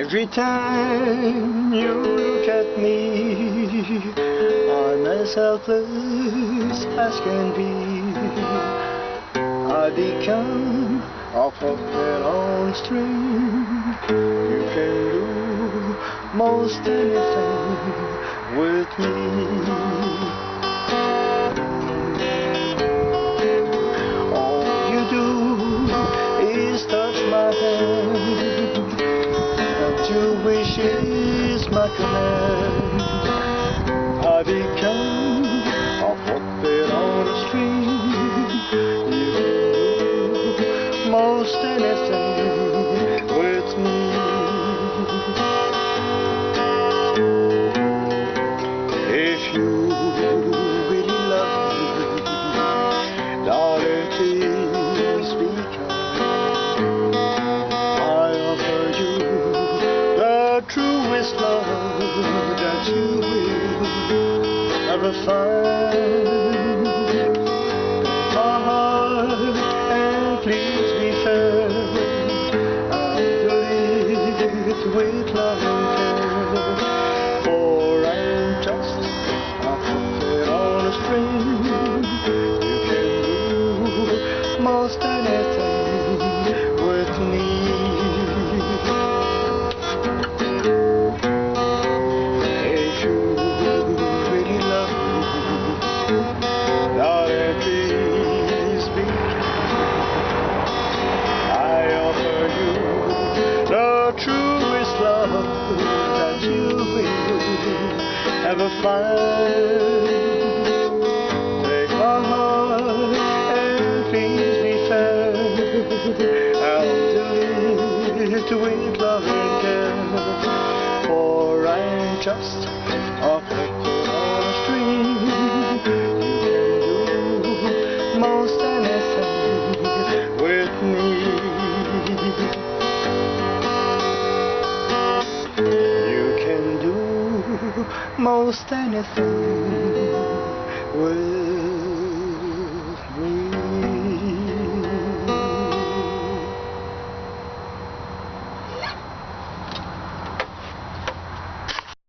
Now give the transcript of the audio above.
Every time you look at me, I'm as helpless as can be. I become a puppet on a string. You can do most anything with me. All you do is touch my hand. Your wish is my command. I become a puppet on a string. You can do most anything with me. If you really love me, darling, please be kind. I offer you the truest love that you will ever find. My heart, and please be fair, I'll do it with love and care. For I'm just a puppet on a string. You can do most anything with me. Truest love that you will ever find. Take my heart and please be fair. I'll do it with love and care. For I'm just a puppet on a string. You can do most anything with me. Most anything with